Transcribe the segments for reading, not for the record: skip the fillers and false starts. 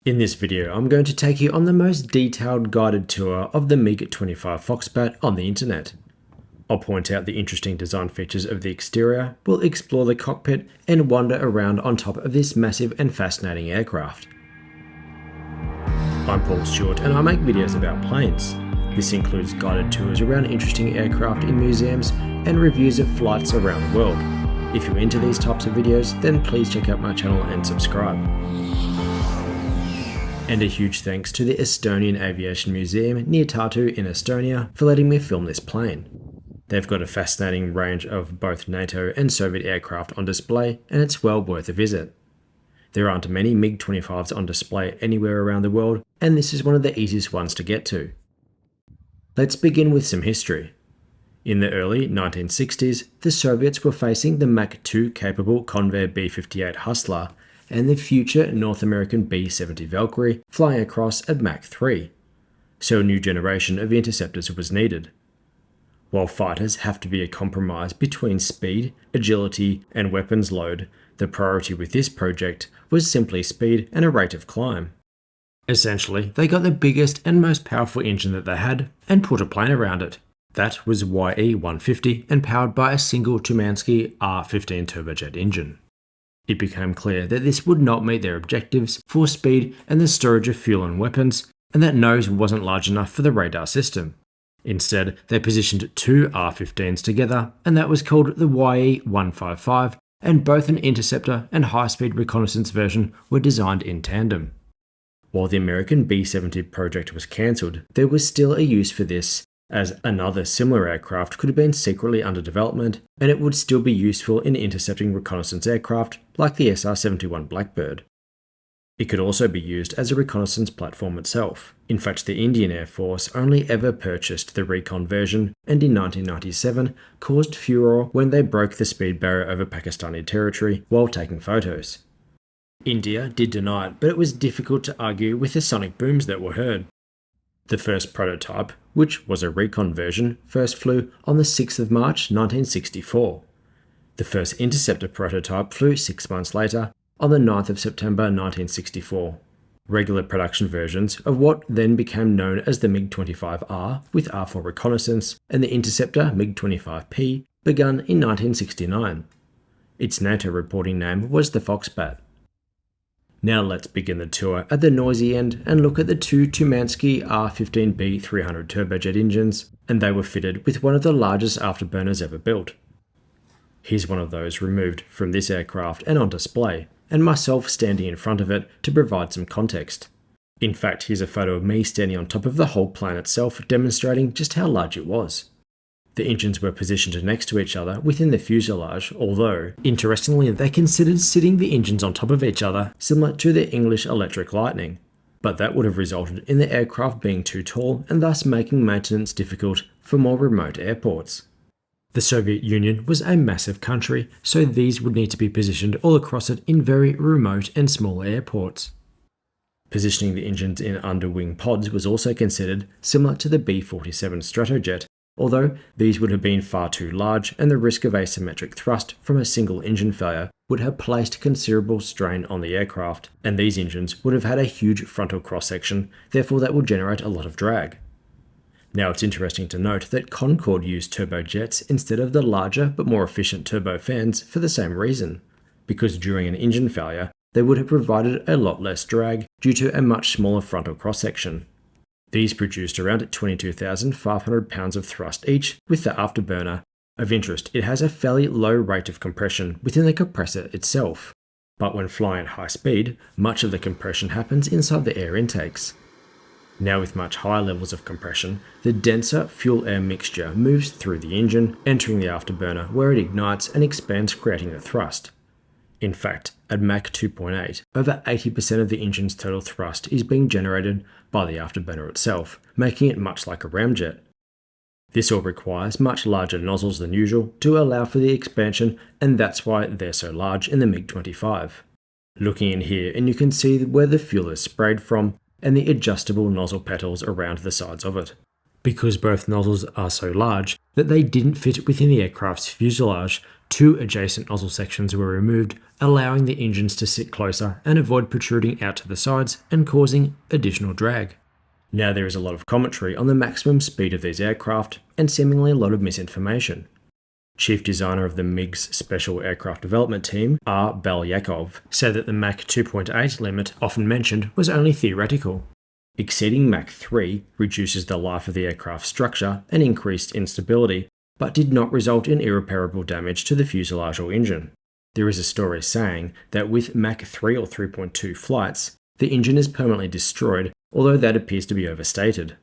In this video, I'm going to take you on the most detailed guided tour of the MiG-25 Foxbat on the internet. I'll point out the interesting design features of the exterior, we'll explore the cockpit, and wander around on top of this massive and fascinating aircraft. I'm Paul Stewart and I make videos about planes. This includes guided tours around interesting aircraft in museums and reviews of flights around the world. If you're into these types of videos, then please check out my channel and subscribe. And a huge thanks to the Estonian Aviation Museum near Tartu in Estonia for letting me film this plane. They've got a fascinating range of both NATO and Soviet aircraft on display, and it's well worth a visit. There aren't many MiG-25s on display anywhere around the world, and this is one of the easiest ones to get to. Let's begin with some history. In the early 1960s, the Soviets were facing the Mach 2 capable Convair B-58 Hustler and the future North American B-70 Valkyrie flying across at Mach 3, so a new generation of interceptors was needed. While fighters have to be a compromise between speed, agility, and weapons load, the priority with this project was simply speed and a rate of climb. Essentially, they got the biggest and most powerful engine that they had and put a plane around it. That was YE-150 and powered by a single Tumansky R-15 turbojet engine. It became clear that this would not meet their objectives for speed and the storage of fuel and weapons, and that nose wasn't large enough for the radar system. Instead, they positioned two R-15s together, and that was called the YE-155, and both an interceptor and high-speed reconnaissance version were designed in tandem. While the American B-70 project was cancelled, there was still a use for this, as another similar aircraft could have been secretly under development, and it would still be useful in intercepting reconnaissance aircraft like the SR-71 Blackbird. It could also be used as a reconnaissance platform itself. In fact, the Indian Air Force only ever purchased the recon version, and in 1997 caused furore when they broke the speed barrier over Pakistani territory while taking photos. India did deny it, but it was difficult to argue with the sonic booms that were heard. The first prototype, which was a recon version, first flew on the 6th of March 1964. The first interceptor prototype flew 6 months later, on the 9th of September 1964. Regular production versions of what then became known as the MiG-25R with R for reconnaissance and the interceptor MiG-25P begun in 1969. Its NATO reporting name was the Foxbat. Now let's begin the tour at the noisy end and look at the two Tumansky R-15B-300 turbojet engines, and they were fitted with one of the largest afterburners ever built. Here's one of those removed from this aircraft and on display, and myself standing in front of it to provide some context. In fact, here's a photo of me standing on top of the whole plane itself, demonstrating just how large it was. The engines were positioned next to each other within the fuselage, although, interestingly, they considered sitting the engines on top of each other, similar to the English Electric Lightning. But that would have resulted in the aircraft being too tall and thus making maintenance difficult for more remote airports. The Soviet Union was a massive country, so these would need to be positioned all across it in very remote and small airports. Positioning the engines in underwing pods was also considered, similar to the B-47 Stratojet, although these would have been far too large and the risk of asymmetric thrust from a single engine failure would have placed considerable strain on the aircraft, and these engines would have had a huge frontal cross-section, therefore that would generate a lot of drag. Now it's interesting to note that Concorde used turbojets instead of the larger but more efficient turbofans for the same reason, because during an engine failure they would have provided a lot less drag due to a much smaller frontal cross-section. These produced around 22,500 pounds of thrust each with the afterburner. Of interest, it has a fairly low rate of compression within the compressor itself, but when flying at high speed, much of the compression happens inside the air intakes. Now with much higher levels of compression, the denser fuel-air mixture moves through the engine, entering the afterburner where it ignites and expands, creating the thrust. In fact, at Mach 2.8, over 80% of the engine's total thrust is being generated by the afterburner itself, making it much like a ramjet. This all requires much larger nozzles than usual to allow for the expansion, and that's why they're so large in the MiG-25. Looking in here, and you can see where the fuel is sprayed from, and the adjustable nozzle petals around the sides of it. Because both nozzles are so large, that they didn't fit within the aircraft's fuselage. Two adjacent nozzle sections were removed, allowing the engines to sit closer and avoid protruding out to the sides and causing additional drag. Now there is a lot of commentary on the maximum speed of these aircraft, and seemingly a lot of misinformation. Chief designer of the MiG's Special Aircraft Development Team, R. Belyakov, said that the Mach 2.8 limit often mentioned was only theoretical. Exceeding Mach 3 reduces the life of the aircraft structure and increased instability, but did not result in irreparable damage to the fuselage or engine. There is a story saying that with Mach 3 or 3.2 flights, the engine is permanently destroyed, although that appears to be overstated.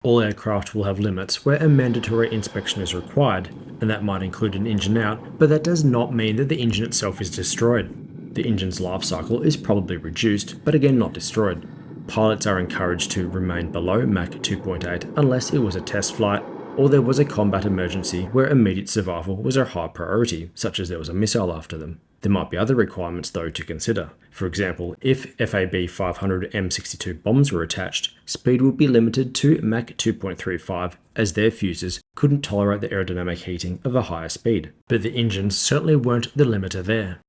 All aircraft will have limits where a mandatory inspection is required, and that might include an engine out, but that does not mean that the engine itself is destroyed. The engine's life cycle is probably reduced, but again not destroyed. Pilots are encouraged to remain below Mach 2.8 unless it was a test flight, or there was a combat emergency where immediate survival was a high priority, such as there was a missile after them. There might be other requirements though to consider. For example, if FAB 500 M62 bombs were attached, speed would be limited to Mach 2.35 as their fuses couldn't tolerate the aerodynamic heating of a higher speed. But the engines certainly weren't the limiter there.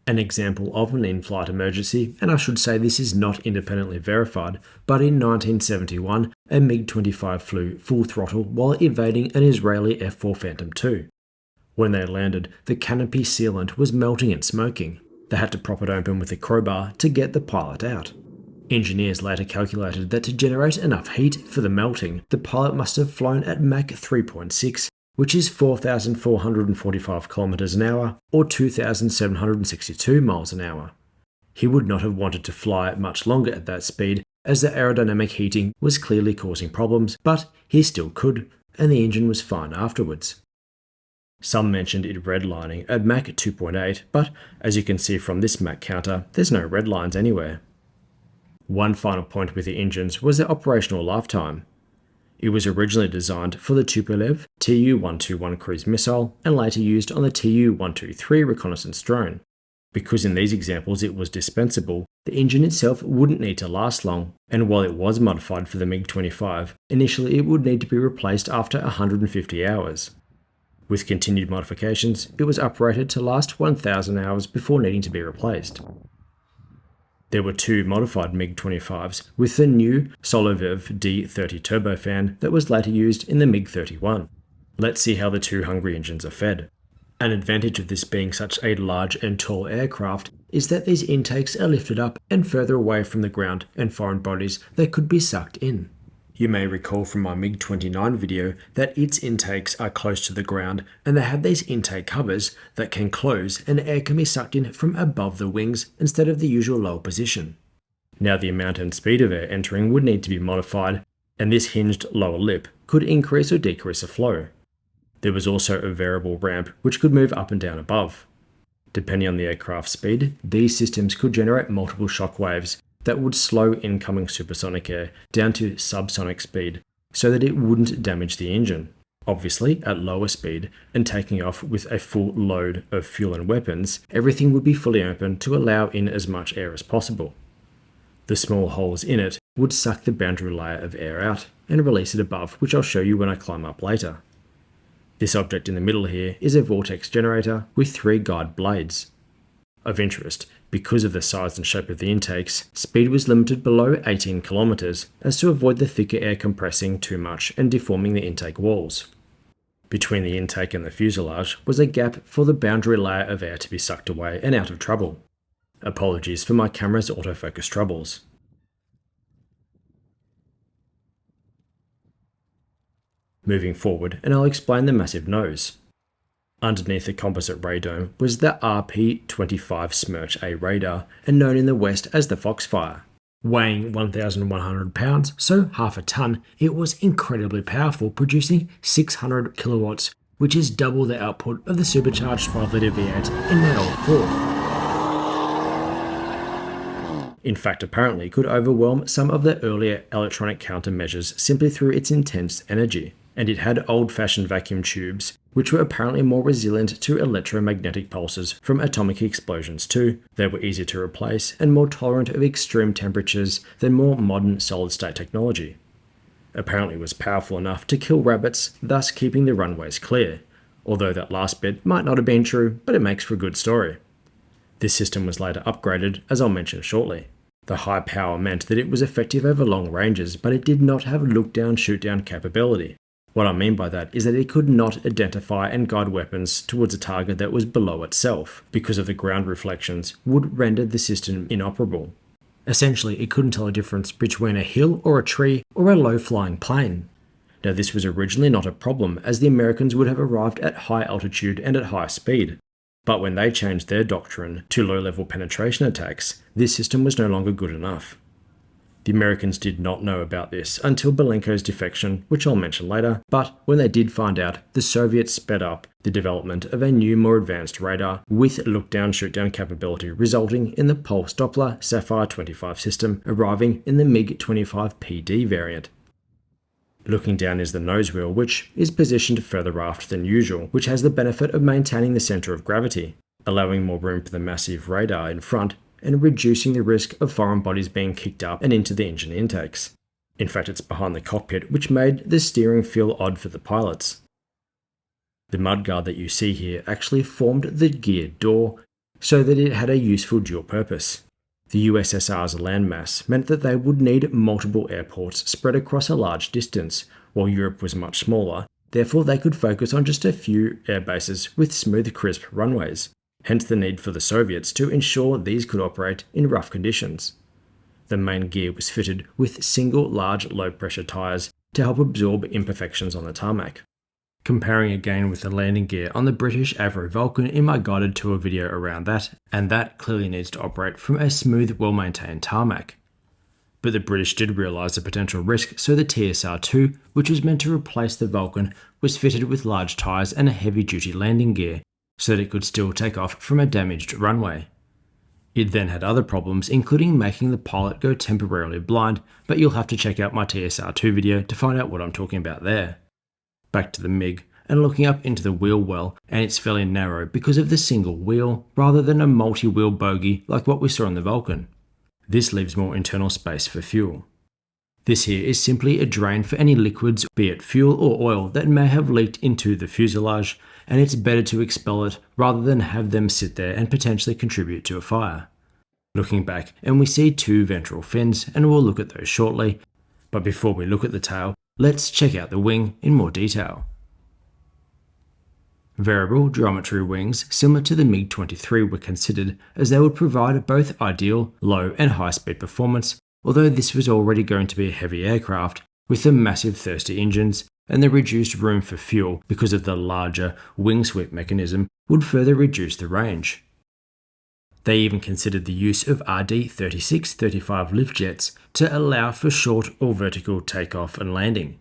An example of an in-flight emergency, and I should say this is not independently verified, but in 1971, a MiG-25 flew full throttle while evading an Israeli F-4 Phantom II. When they landed, the canopy sealant was melting and smoking. They had to prop it open with a crowbar to get the pilot out. Engineers later calculated that to generate enough heat for the melting, the pilot must have flown at Mach 3.6, which is 4,445 kilometers an hour or 2,762 miles an hour. He would not have wanted to fly much longer at that speed, as the aerodynamic heating was clearly causing problems, but he still could, and the engine was fine afterwards. Some mentioned it redlining at Mach 2.8, but as you can see from this Mach counter, there's no red lines anywhere. One final point with the engines was their operational lifetime. It was originally designed for the Tupolev Tu-121 cruise missile and later used on the Tu-123 reconnaissance drone. Because in these examples it was dispensable, the engine itself wouldn't need to last long, and while it was modified for the MiG-25, initially it would need to be replaced after 150 hours. With continued modifications, it was uprated to last 1,000 hours before needing to be replaced. There were two modified MiG-25s with the new Solovyev D30 turbofan that was later used in the MiG-31. Let's see how the two Hungary engines are fed. An advantage of this being such a large and tall aircraft is that these intakes are lifted up and further away from the ground and foreign bodies that could be sucked in. You may recall from my MiG-29 video that its intakes are close to the ground and they have these intake covers that can close and air can be sucked in from above the wings instead of the usual lower position. Now the amount and speed of air entering would need to be modified, and this hinged lower lip could increase or decrease the flow. There was also a variable ramp which could move up and down above. Depending on the aircraft's speed, these systems could generate multiple shock waves that would slow incoming supersonic air down to subsonic speed so that it wouldn't damage the engine. Obviously, at lower speed and taking off with a full load of fuel and weapons, everything would be fully open to allow in as much air as possible. The small holes in it would suck the boundary layer of air out and release it above, which I'll show you when I climb up later. This object in the middle here is a vortex generator with 3 guide blades. Of interest, because of the size and shape of the intakes, speed was limited below 18 kilometers as to avoid the thicker air compressing too much and deforming the intake walls. Between the intake and the fuselage was a gap for the boundary layer of air to be sucked away and out of trouble. Apologies for my camera's autofocus troubles. Moving forward, and I'll explain the massive nose. Underneath the composite radome was the RP-25 Smerch A radar, and known in the West as the Foxfire. Weighing 1,100 pounds, so half a ton, it was incredibly powerful, producing 600 kilowatts, which is double the output of the supercharged 5-litre V8 in my old Ford. In fact, apparently could overwhelm some of the earlier electronic countermeasures simply through its intense energy. And it had old-fashioned vacuum tubes, which were apparently more resilient to electromagnetic pulses from atomic explosions too. They were easier to replace and more tolerant of extreme temperatures than more modern solid-state technology. Apparently it was powerful enough to kill rabbits, thus keeping the runways clear. Although that last bit might not have been true, but it makes for a good story. This system was later upgraded, as I'll mention shortly. The high power meant that it was effective over long ranges, but it did not have look-down, shoot-down capability. What I mean by that is that it could not identify and guide weapons towards a target that was below itself, because of the ground reflections would render the system inoperable. Essentially, it couldn't tell a difference between a hill or a tree or a low-flying plane. Now this was originally not a problem, as the Americans would have arrived at high altitude and at high speed. But when they changed their doctrine to low-level penetration attacks, this system was no longer good enough. The Americans did not know about this until Belenko's defection, which I'll mention later, but when they did find out, the Soviets sped up the development of a new, more advanced radar with look-down, shoot-down capability, resulting in the Pulse Doppler Sapphire 25 system arriving in the MiG-25PD variant. Looking down is the nose wheel, which is positioned further aft than usual, which has the benefit of maintaining the centre of gravity, allowing more room for the massive radar in front and reducing the risk of foreign bodies being kicked up and into the engine intakes. In fact, it's behind the cockpit, which made the steering feel odd for the pilots. The mudguard that you see here actually formed the geared door, so that it had a useful dual purpose. The USSR's landmass meant that they would need multiple airports spread across a large distance, while Europe was much smaller, therefore they could focus on just a few air bases with smooth, crisp runways, hence the need for the Soviets to ensure these could operate in rough conditions. The main gear was fitted with single large low-pressure tyres to help absorb imperfections on the tarmac. Comparing again with the landing gear on the British Avro Vulcan in my guided tour video around that, and that clearly needs to operate from a smooth, well-maintained tarmac. But the British did realise the potential risk, so the TSR-2, which was meant to replace the Vulcan, was fitted with large tyres and a heavy-duty landing gear, so that it could still take off from a damaged runway. It then had other problems, including making the pilot go temporarily blind, but you'll have to check out my TSR-2 video to find out what I'm talking about there. Back to the MiG, and looking up into the wheel well, and it's fairly narrow because of the single wheel, rather than a multi-wheel bogie like what we saw on the Vulcan. This leaves more internal space for fuel. This here is simply a drain for any liquids, be it fuel or oil, that may have leaked into the fuselage, and it's better to expel it rather than have them sit there and potentially contribute to a fire. Looking back, and we see two ventral fins, and we'll look at those shortly, but before we look at the tail, let's check out the wing in more detail. Variable geometry wings similar to the MiG-23 were considered, as they would provide both ideal low and high speed performance, although this was already going to be a heavy aircraft with the massive thirsty engines, and the reduced room for fuel because of the larger wing sweep mechanism would further reduce the range. They even considered the use of RD-36-35 lift jets to allow for short or vertical takeoff and landing.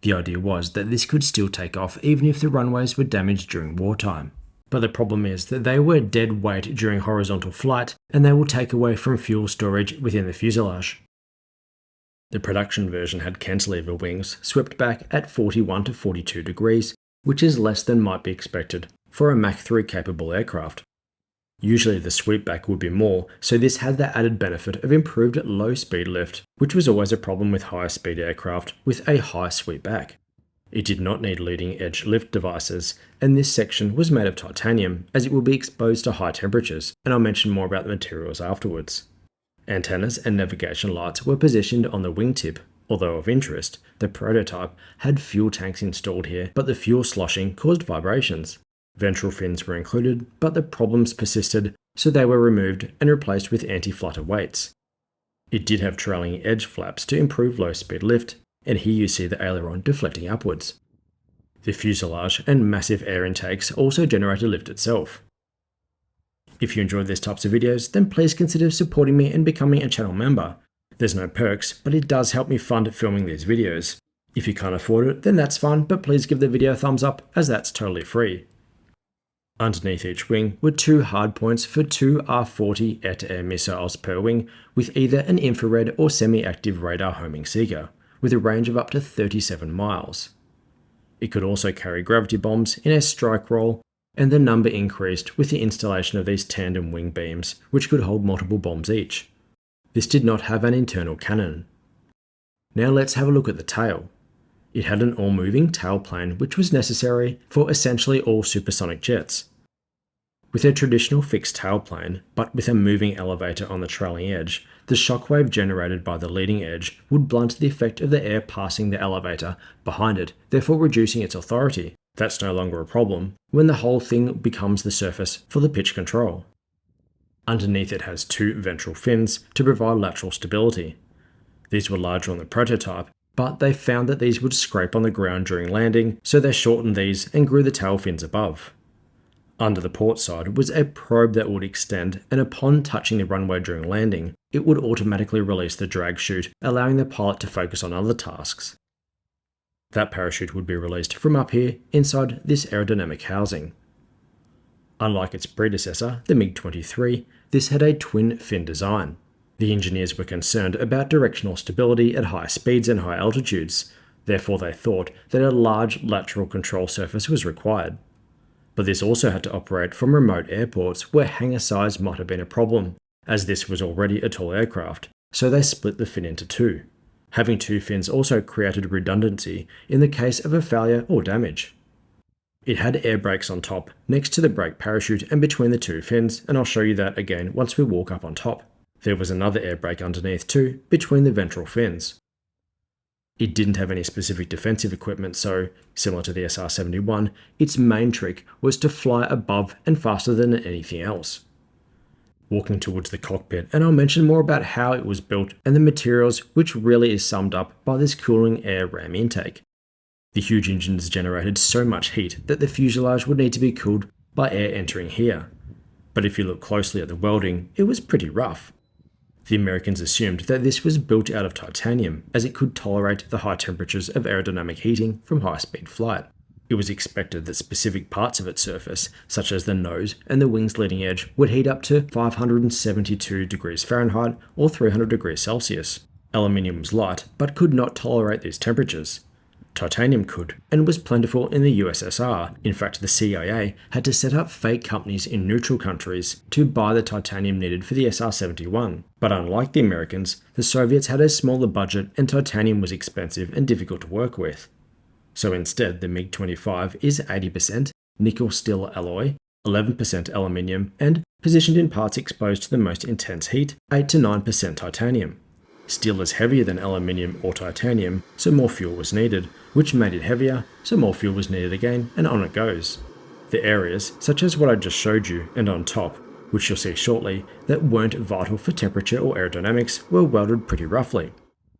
The idea was that this could still take off even if the runways were damaged during wartime. But the problem is that they were dead weight during horizontal flight, and they will take away from fuel storage within the fuselage. The production version had cantilever wings swept back at 41 to 42 degrees, which is less than might be expected for a Mach 3 capable aircraft. Usually the sweepback would be more, so this had the added benefit of improved low-speed lift, which was always a problem with high-speed aircraft with a high sweepback. It did not need leading-edge lift devices, and this section was made of titanium, as it will be exposed to high temperatures, and I'll mention more about the materials afterwards. Antennas and navigation lights were positioned on the wingtip. Although of interest, the prototype had fuel tanks installed here, but the fuel sloshing caused vibrations. Ventral fins were included, but the problems persisted, so they were removed and replaced with anti-flutter weights. It did have trailing edge flaps to improve low-speed lift, and here you see the aileron deflecting upwards. The fuselage and massive air intakes also generated lift itself. If you enjoyed these types of videos, then please consider supporting me and becoming a channel member. There's no perks, but it does help me fund filming these videos. If you can't afford it, then that's fine, but please give the video a thumbs up, as that's totally free. Underneath each wing were two hardpoints for two R-40 air-to-air missiles per wing, with either an infrared or semi-active radar homing seeker, with a range of up to 37 miles. It could also carry gravity bombs in a strike roll, and the number increased with the installation of these tandem wing beams, which could hold multiple bombs each. This did not have an internal cannon. Now let's have a look at the tail. It had an all-moving tailplane which was necessary for essentially all supersonic jets. With a traditional fixed tailplane, but with a moving elevator on the trailing edge, the shockwave generated by the leading edge would blunt the effect of the air passing the elevator behind it, therefore reducing its authority. That's no longer a problem when the whole thing becomes the surface for the pitch control. Underneath it has two ventral fins to provide lateral stability. These were larger on the prototype, but they found that these would scrape on the ground during landing, so they shortened these and grew the tail fins above. Under the port side was a probe that would extend, and upon touching the runway during landing, it would automatically release the drag chute, allowing the pilot to focus on other tasks. That parachute would be released from up here inside this aerodynamic housing. Unlike its predecessor, the MiG-23, this had a twin fin design. The engineers were concerned about directional stability at high speeds and high altitudes, therefore they thought that a large lateral control surface was required. But this also had to operate from remote airports where hangar size might have been a problem, as this was already a tall aircraft, so they split the fin into two. Having two fins also created redundancy in the case of a failure or damage. It had air brakes on top, next to the brake parachute and between the two fins, and I'll show you that again once we walk up on top. There was another air brake underneath too, between the ventral fins. It didn't have any specific defensive equipment, so, similar to the SR-71, its main trick was to fly above and faster than anything else. Walking towards the cockpit, and I'll mention more about how it was built and the materials, which really is summed up by this cooling air ram intake. The huge engines generated so much heat that the fuselage would need to be cooled by air entering here. But if you look closely at the welding, it was pretty rough. The Americans assumed that this was built out of titanium, as it could tolerate the high temperatures of aerodynamic heating from high-speed flight. It was expected that specific parts of its surface, such as the nose and the wing's leading edge, would heat up to 572 degrees Fahrenheit or 300 degrees Celsius. Aluminium was light, but could not tolerate these temperatures. Titanium could, and was plentiful in the USSR. In fact, the CIA had to set up fake companies in neutral countries to buy the titanium needed for the SR-71. But unlike the Americans, the Soviets had a smaller budget and titanium was expensive and difficult to work with. So instead, the MiG-25 is 80% nickel-steel alloy, 11% aluminium, and, positioned in parts exposed to the most intense heat, 8 to 9% titanium. Steel is heavier than aluminium or titanium, so more fuel was needed, which made it heavier, so more fuel was needed again, and on it goes. The areas, such as what I just showed you, and on top, which you'll see shortly, that weren't vital for temperature or aerodynamics, were welded pretty roughly.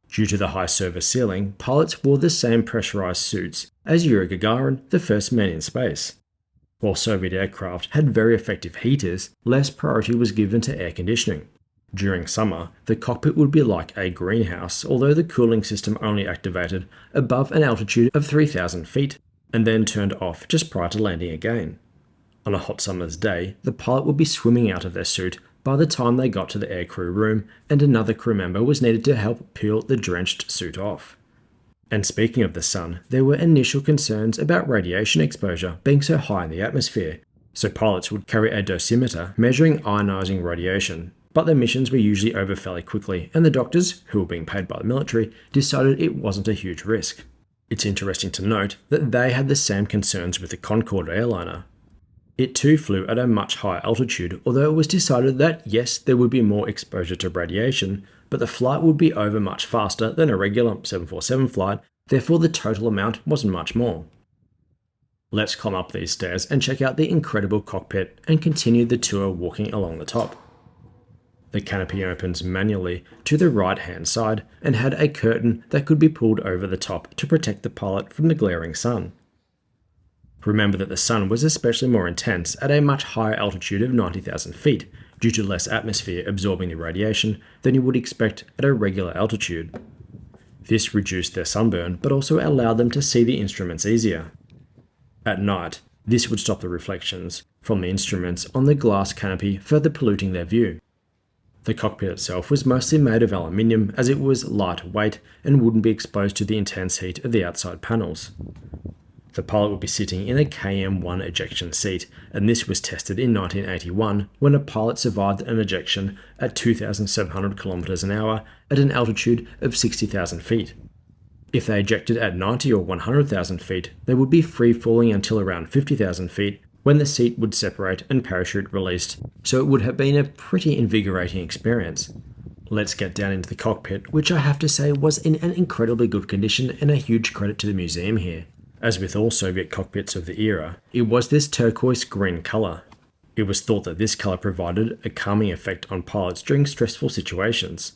Due to the high service ceiling, pilots wore the same pressurized suits as Yuri Gagarin, the first man in space. While Soviet aircraft had very effective heaters, less priority was given to air conditioning. During summer, the cockpit would be like a greenhouse, although the cooling system only activated above an altitude of 3,000 feet, and then turned off just prior to landing again. On a hot summer's day, the pilot would be swimming out of their suit by the time they got to the aircrew room, and another crew member was needed to help peel the drenched suit off. And speaking of the sun, there were initial concerns about radiation exposure being so high in the atmosphere, so pilots would carry a dosimeter measuring ionizing radiation. But their missions were usually over fairly quickly, and the doctors, who were being paid by the military, decided it wasn't a huge risk. It's interesting to note that they had the same concerns with the Concorde airliner. It too flew at a much higher altitude, although it was decided that yes, there would be more exposure to radiation, but the flight would be over much faster than a regular 747 flight, therefore the total amount wasn't much more. Let's climb up these stairs and check out the incredible cockpit and continue the tour walking along the top. The canopy opens manually to the right-hand side and had a curtain that could be pulled over the top to protect the pilot from the glaring sun. Remember that the sun was especially more intense at a much higher altitude of 90,000 feet due to less atmosphere absorbing the radiation than you would expect at a regular altitude. This reduced their sunburn but also allowed them to see the instruments easier. At night, this would stop the reflections from the instruments on the glass canopy further polluting their view. The cockpit itself was mostly made of aluminium as it was lightweight and wouldn't be exposed to the intense heat of the outside panels. The pilot would be sitting in a KM-1 ejection seat, and this was tested in 1981 when a pilot survived an ejection at 2,700 km an hour at an altitude of 60,000 feet. If they ejected at 90 or 100,000 feet, they would be free falling until around 50,000 feet when the seat would separate and parachute released, so it would have been a pretty invigorating experience. Let's get down into the cockpit, which I have to say was in an incredibly good condition, and a huge credit to the museum here. As with all Soviet cockpits of the era, it was this turquoise green colour. It was thought that this colour provided a calming effect on pilots during stressful situations.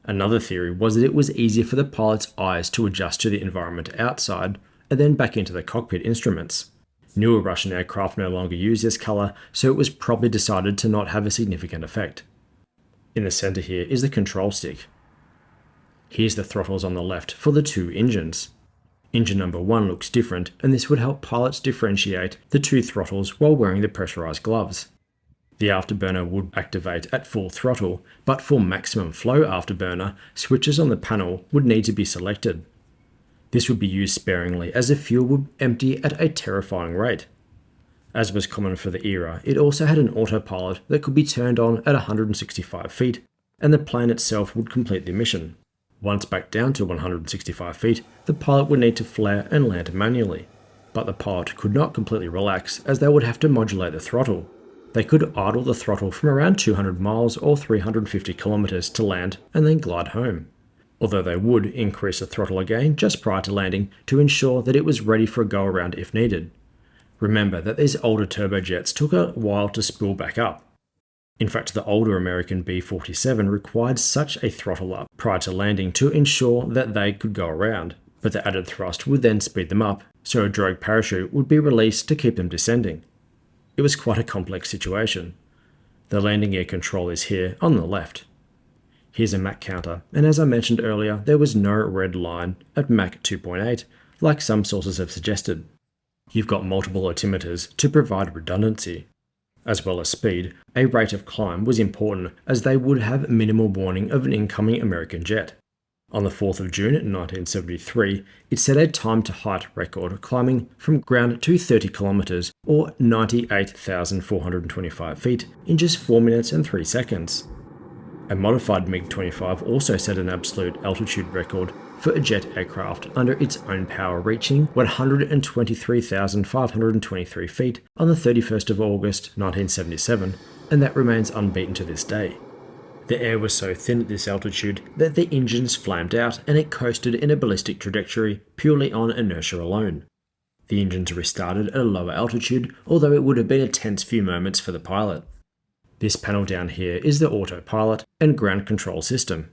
Another theory was that it was easier for the pilot's eyes to adjust to the environment outside and then back into the cockpit instruments. Newer Russian aircraft no longer use this colour, so it was probably decided to not have a significant effect. In the centre here is the control stick. Here's the throttles on the left for the two engines. Engine number 1 looks different, and this would help pilots differentiate the two throttles while wearing the pressurized gloves. The afterburner would activate at full throttle, but for maximum flow afterburner, switches on the panel would need to be selected. This would be used sparingly as the fuel would empty at a terrifying rate. As was common for the era, it also had an autopilot that could be turned on at 165 feet, and the plane itself would complete the mission. Once back down to 165 feet, the pilot would need to flare and land manually, but the pilot could not completely relax as they would have to modulate the throttle. They could idle the throttle from around 200 miles or 350 kilometers to land and then glide home, although they would increase the throttle again just prior to landing to ensure that it was ready for a go-around if needed. Remember that these older turbojets took a while to spool back up. In fact, the older American B-47 required such a throttle up prior to landing to ensure that they could go around, but the added thrust would then speed them up, so a drogue parachute would be released to keep them descending. It was quite a complex situation. The landing gear control is here on the left. Here's a Mach counter, and as I mentioned earlier, there was no red line at Mach 2.8, like some sources have suggested. You've got multiple altimeters to provide redundancy. As well as speed, a rate of climb was important as they would have minimal warning of an incoming American jet. On the 4th of June 1973, it set a time to height record climbing from ground to 30 kilometers or 98,425 feet in just 4 minutes and 3 seconds. A modified MiG-25 also set an absolute altitude record for a jet aircraft under its own power, reaching 123,523 feet on the 31st of August 1977, and that remains unbeaten to this day. The air was so thin at this altitude that the engines flamed out and it coasted in a ballistic trajectory purely on inertia alone. The engines restarted at a lower altitude, although it would have been a tense few moments for the pilot. This panel down here is the autopilot and ground control system.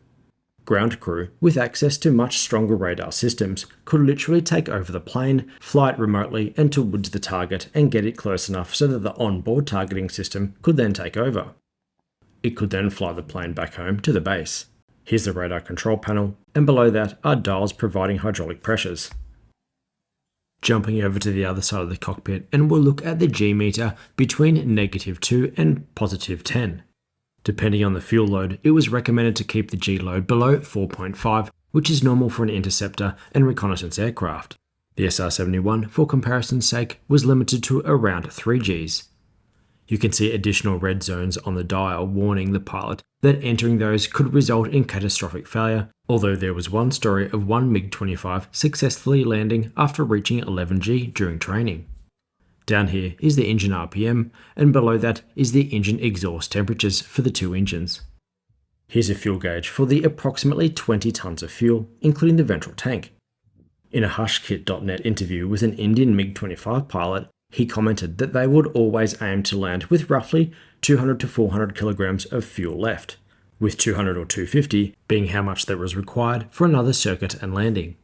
Ground crew, with access to much stronger radar systems, could literally take over the plane, fly it remotely and towards the target and get it close enough so that the onboard targeting system could then take over. It could then fly the plane back home to the base. Here's the radar control panel, and below that are dials providing hydraulic pressures. Jumping over to the other side of the cockpit, and we'll look at the G meter between -2 and +10. Depending on the fuel load, it was recommended to keep the G load below 4.5, which is normal for an interceptor and reconnaissance aircraft. The SR-71, for comparison's sake, was limited to around 3 Gs. You can see additional red zones on the dial warning the pilot that entering those could result in catastrophic failure, although there was one story of one MiG-25 successfully landing after reaching 11 G during training. Down here is the engine RPM, and below that is the engine exhaust temperatures for the two engines. Here's a fuel gauge for the approximately 20 tons of fuel, including the ventral tank. In a HushKit.net interview with an Indian MiG-25 pilot, he commented that they would always aim to land with roughly 200 to 400 kilograms of fuel left, with 200 or 250 being how much that was required for another circuit and landing.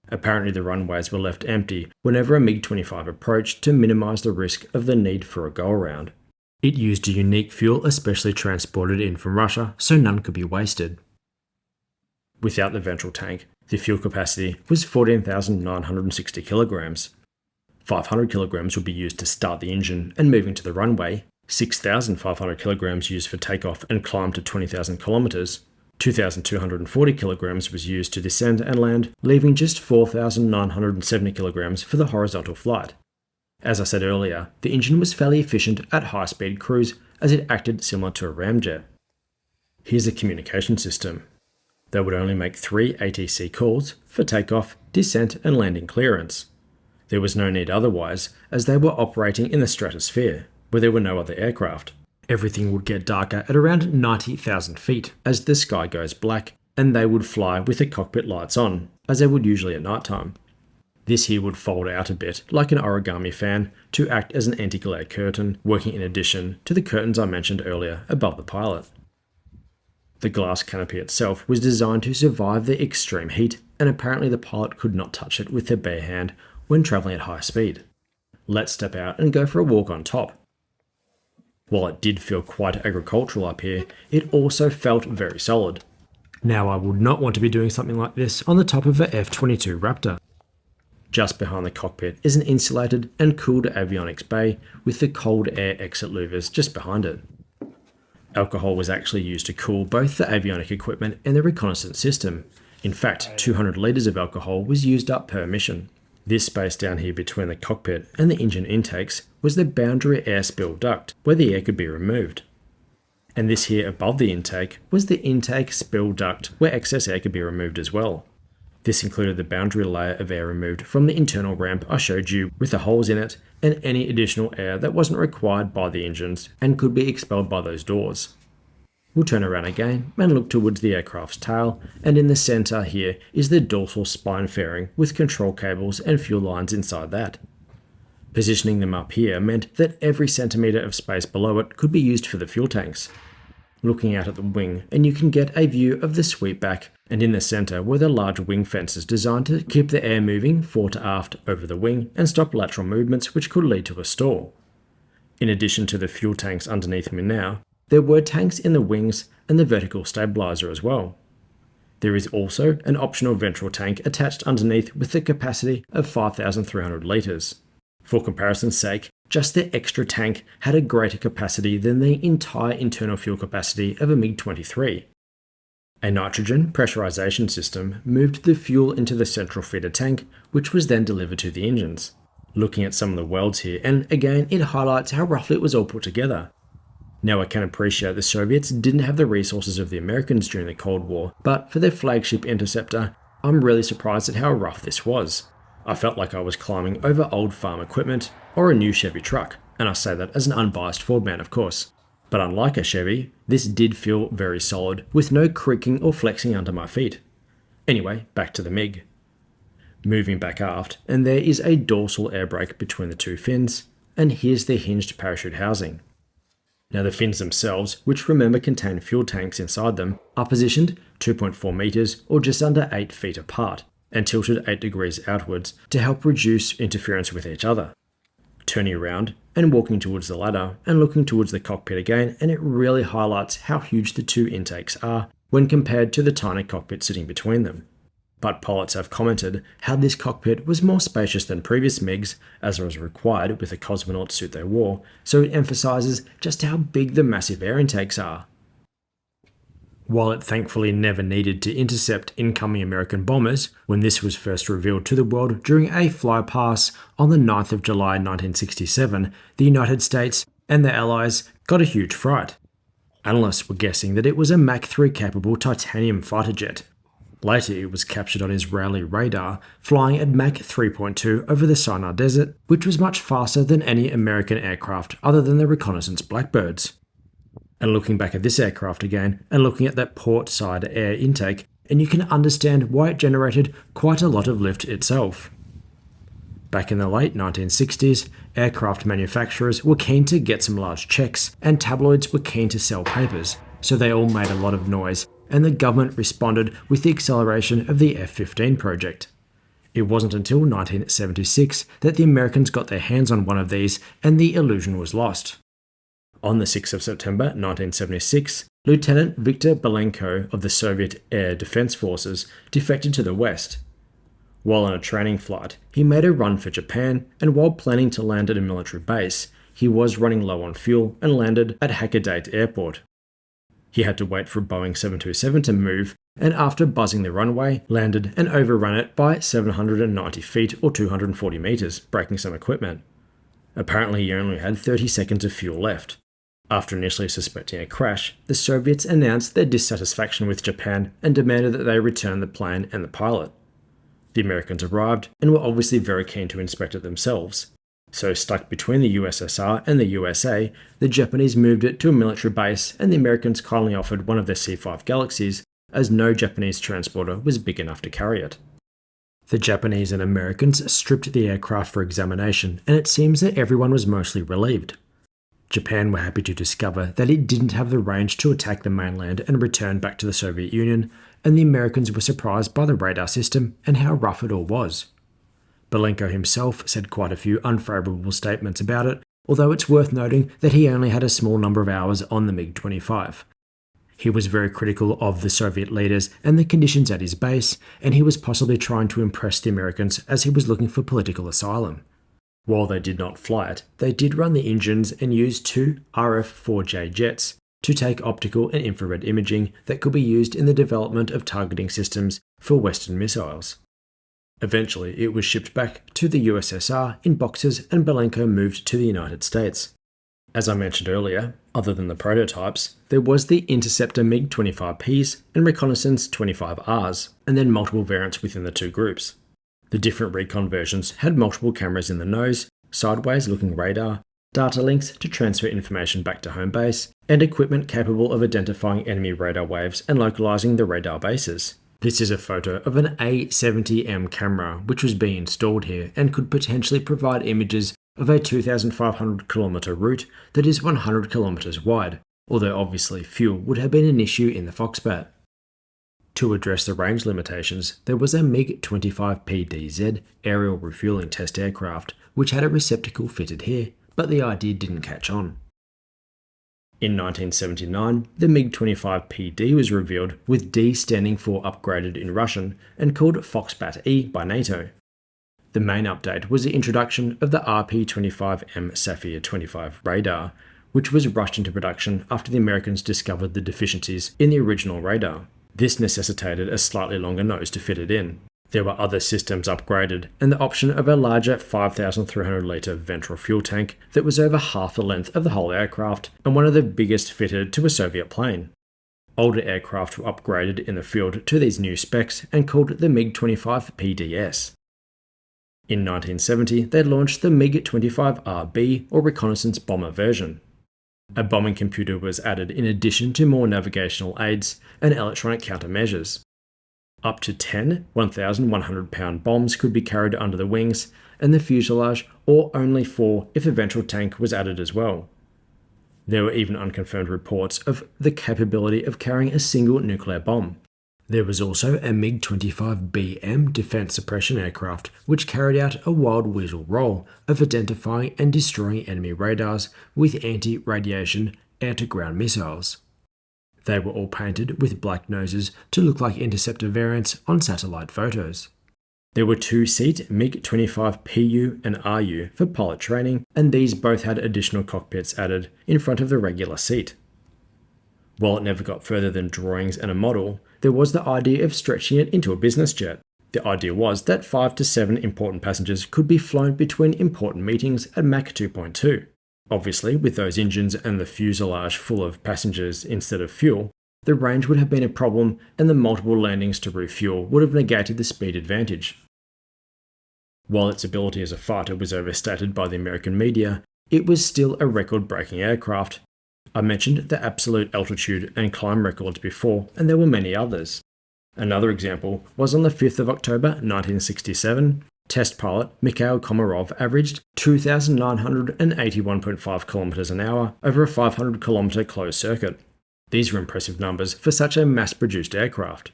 Apparently the runways were left empty whenever a MiG-25 approached to minimize the risk of the need for a go-around. It used a unique fuel especially transported in from Russia, so none could be wasted. Without the ventral tank, the fuel capacity was 14,960 kilograms. 500 kilograms would be used to start the engine and moving to the runway, 6,500 kilograms used for takeoff and climb to 20,000 kilometers, 2,240 kilograms was used to descend and land, leaving just 4,970 kilograms for the horizontal flight. As I said earlier, the engine was fairly efficient at high-speed cruise as it acted similar to a ramjet. Here's the communication system. They would only make 3 ATC calls for takeoff, descent and landing clearance. There was no need otherwise, as they were operating in the stratosphere, where there were no other aircraft. Everything would get darker at around 90,000 feet as the sky goes black, and they would fly with the cockpit lights on, as they would usually at night time. This here would fold out a bit, like an origami fan, to act as an anti-glare curtain, working in addition to the curtains I mentioned earlier above the pilot. The glass canopy itself was designed to survive the extreme heat, and apparently the pilot could not touch it with their bare hand when travelling at high speed. Let's step out and go for a walk on top. While it did feel quite agricultural up here, it also felt very solid. Now I would not want to be doing something like this on the top of a F-22 Raptor. Just behind the cockpit is an insulated and cooled avionics bay with the cold air exit louvers just behind it. Alcohol was actually used to cool both the avionic equipment and the reconnaissance system. In fact, 200 litres of alcohol was used up per mission. This space down here between the cockpit and the engine intakes was the boundary air spill duct, where the air could be removed. And this here above the intake was the intake spill duct, where excess air could be removed as well. This included the boundary layer of air removed from the internal ramp I showed you with the holes in it, and any additional air that wasn't required by the engines and could be expelled by those doors. We'll turn around again and look towards the aircraft's tail, and in the centre here is the dorsal spine fairing with control cables and fuel lines inside that. Positioning them up here meant that every centimetre of space below it could be used for the fuel tanks. Looking out at the wing, and you can get a view of the sweepback, and in the centre were the large wing fences designed to keep the air moving fore to aft over the wing and stop lateral movements which could lead to a stall. In addition to the fuel tanks underneath me now, there were tanks in the wings and the vertical stabilizer as well. There is also an optional ventral tank attached underneath with the capacity of 5,300 litres. For comparison's sake, just the extra tank had a greater capacity than the entire internal fuel capacity of a MiG-23. A nitrogen pressurization system moved the fuel into the central feeder tank, which was then delivered to the engines. Looking at some of the welds here, and again it highlights how roughly it was all put together. Now I can appreciate the Soviets didn't have the resources of the Americans during the Cold War, but for their flagship interceptor, I'm really surprised at how rough this was. I felt like I was climbing over old farm equipment or a new Chevy truck, and I say that as an unbiased Ford man of course. But unlike a Chevy, this did feel very solid, with no creaking or flexing under my feet. Anyway, back to the MiG. Moving back aft, and there is a dorsal air brake between the two fins, and here's the hinged parachute housing. Now the fins themselves, which remember contain fuel tanks inside them, are positioned 2.4 meters or just under 8 feet apart and tilted 8 degrees outwards to help reduce interference with each other. Turning around and walking towards the ladder and looking towards the cockpit again, and it really highlights how huge the two intakes are when compared to the tiny cockpit sitting between them. But pilots have commented how this cockpit was more spacious than previous MiGs, as was required with the cosmonaut suit they wore, so it emphasises just how big the massive air intakes are. While it thankfully never needed to intercept incoming American bombers, when this was first revealed to the world during a flypast on the 9th of July 1967, the United States and their allies got a huge fright. Analysts were guessing that it was a Mach 3 capable titanium fighter jet. Later it was captured on Israeli radar, flying at Mach 3.2 over the Sinai Desert, which was much faster than any American aircraft other than the reconnaissance Blackbirds. And looking back at this aircraft again, and looking at that port side air intake, and you can understand why it generated quite a lot of lift itself. Back in the late 1960s, aircraft manufacturers were keen to get some large checks, and tabloids were keen to sell papers, so they all made a lot of noise, and the government responded with the acceleration of the F-15 project. It wasn't until 1976 that the Americans got their hands on one of these, and the illusion was lost. On the 6th of September 1976, Lieutenant Viktor Belenko of the Soviet Air Defense Forces defected to the West. While on a training flight, he made a run for Japan, and while planning to land at a military base, he was running low on fuel and landed at Hakodate Airport. He had to wait for a Boeing 727 to move, and after buzzing the runway, landed and overrun it by 790 feet or 240 meters, breaking some equipment. Apparently, he only had 30 seconds of fuel left. After initially suspecting a crash, the Soviets announced their dissatisfaction with Japan and demanded that they return the plane and the pilot. The Americans arrived and were obviously very keen to inspect it themselves. So, stuck between the USSR and the USA, the Japanese moved it to a military base, and the Americans kindly offered one of their C-5 Galaxies, as no Japanese transporter was big enough to carry it. The Japanese and Americans stripped the aircraft for examination, and it seems that everyone was mostly relieved. Japan were happy to discover that it didn't have the range to attack the mainland and return back to the Soviet Union, and the Americans were surprised by the radar system and how rough it all was. Belenko himself said quite a few unfavourable statements about it, although it's worth noting that he only had a small number of hours on the MiG-25. He was very critical of the Soviet leaders and the conditions at his base, and he was possibly trying to impress the Americans as he was looking for political asylum. While they did not fly it, they did run the engines and use 2 RF-4J jets to take optical and infrared imaging that could be used in the development of targeting systems for Western missiles. Eventually, it was shipped back to the USSR in boxes, and Belenko moved to the United States. As I mentioned earlier, other than the prototypes, there was the Interceptor MiG-25Ps and Reconnaissance 25Rs, and then multiple variants within the two groups. The different recon versions had multiple cameras in the nose, sideways looking radar, data links to transfer information back to home base, and equipment capable of identifying enemy radar waves and localizing the radar bases. This is a photo of an A70M camera which was being installed here and could potentially provide images of a 2,500 km route that is 100 km wide, although obviously fuel would have been an issue in the Foxbat. To address the range limitations, there was a MiG-25PDZ aerial refueling test aircraft which had a receptacle fitted here, but the idea didn't catch on. In 1979, the MiG-25PD was revealed, with D standing for upgraded in Russian, and called Foxbat E by NATO. The main update was the introduction of the RP-25M Sapphire 25 radar, which was rushed into production after the Americans discovered the deficiencies in the original radar. This necessitated a slightly longer nose to fit it in. There were other systems upgraded, and the option of a larger 5,300 litre ventral fuel tank that was over half the length of the whole aircraft and one of the biggest fitted to a Soviet plane. Older aircraft were upgraded in the field to these new specs and called the MiG-25 PDS. In 1970, they launched the MiG-25RB or reconnaissance bomber version. A bombing computer was added in addition to more navigational aids and electronic countermeasures. Up to 10 1,100-pound bombs could be carried under the wings and the fuselage, or only 4 if a ventral tank was added as well. There were even unconfirmed reports of the capability of carrying a single nuclear bomb. There was also a MiG-25BM defense suppression aircraft, which carried out a wild weasel role of identifying and destroying enemy radars with anti-radiation air-to-ground missiles. They were all painted with black noses to look like interceptor variants on satellite photos. There were 2-seat MiG-25 PU and RU for pilot training, and these both had additional cockpits added in front of the regular seat. While it never got further than drawings and a model, there was the idea of stretching it into a business jet. The idea was that 5 to 7 important passengers could be flown between important meetings at Mach 2.2. Obviously, with those engines and the fuselage full of passengers instead of fuel, the range would have been a problem, and the multiple landings to refuel would have negated the speed advantage. While its ability as a fighter was overstated by the American media, it was still a record-breaking aircraft. I mentioned the absolute altitude and climb records before, and there were many others. Another example was on the 5th of October 1967, test pilot Mikhail Komarov averaged 2,981.5 km an hour over a 500 km closed circuit. These were impressive numbers for such a mass-produced aircraft.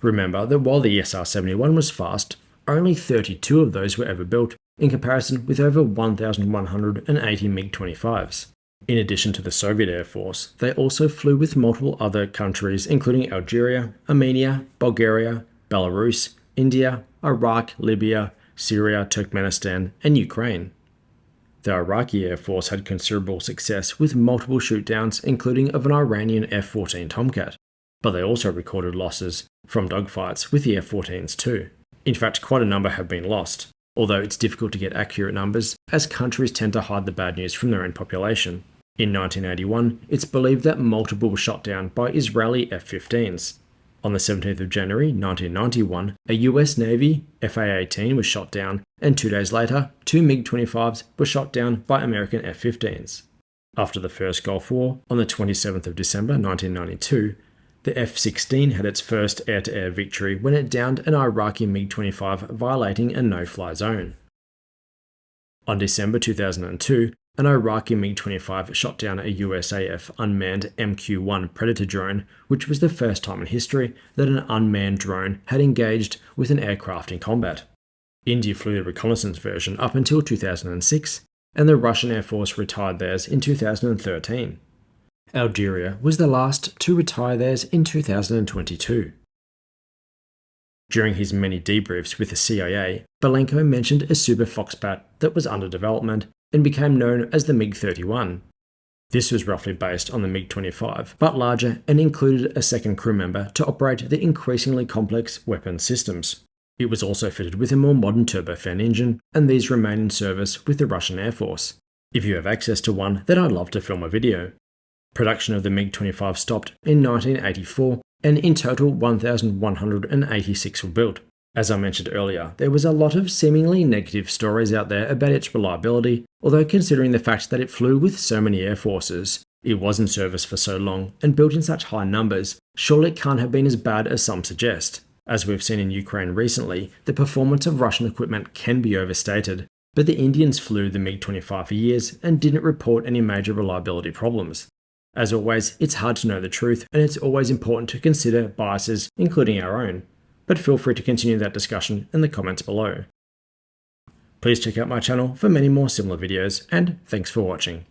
Remember that while the SR-71 was fast, only 32 of those were ever built, in comparison with over 1,180 MiG-25s. In addition to the Soviet Air Force, they also flew with multiple other countries including Algeria, Armenia, Bulgaria, Belarus, India, Iraq, Libya, Syria, Turkmenistan, and Ukraine. The Iraqi Air Force had considerable success with multiple shootdowns, including of an Iranian F-14 Tomcat, but they also recorded losses from dogfights with the F-14s too. In fact, quite a number have been lost, although it's difficult to get accurate numbers as countries tend to hide the bad news from their own population. In 1981, it's believed that multiple were shot down by Israeli F-15s. On the 17th of January 1991, a US Navy FA-18 was shot down, and 2 days later, 2 MiG-25s were shot down by American F-15s. After the First Gulf War, on the 27th of December 1992, the F-16 had its first air-to-air victory when it downed an Iraqi MiG-25 violating a no-fly zone. On December 2002, an Iraqi MiG-25 shot down a USAF unmanned MQ-1 Predator drone, which was the first time in history that an unmanned drone had engaged with an aircraft in combat. India flew the reconnaissance version up until 2006, and the Russian Air Force retired theirs in 2013. Algeria was the last to retire theirs in 2022. During his many debriefs with the CIA, Belenko mentioned a Super Foxbat that was under development and became known as the MiG-31. This was roughly based on the MiG-25, but larger and included a second crew member to operate the increasingly complex weapon systems. It was also fitted with a more modern turbofan engine, and these remain in service with the Russian Air Force. If you have access to one, then I'd love to film a video. Production of the MiG-25 stopped in 1984, and in total 1,186 were built. As I mentioned earlier, there was a lot of seemingly negative stories out there about its reliability, although considering the fact that it flew with so many air forces, it was in service for so long, and built in such high numbers, surely it can't have been as bad as some suggest. As we've seen in Ukraine recently, the performance of Russian equipment can be overstated, but the Indians flew the MiG-25 for years and didn't report any major reliability problems. As always, it's hard to know the truth, and it's always important to consider biases, including our own. But feel free to continue that discussion in the comments below. Please check out my channel for many more similar videos, and thanks for watching.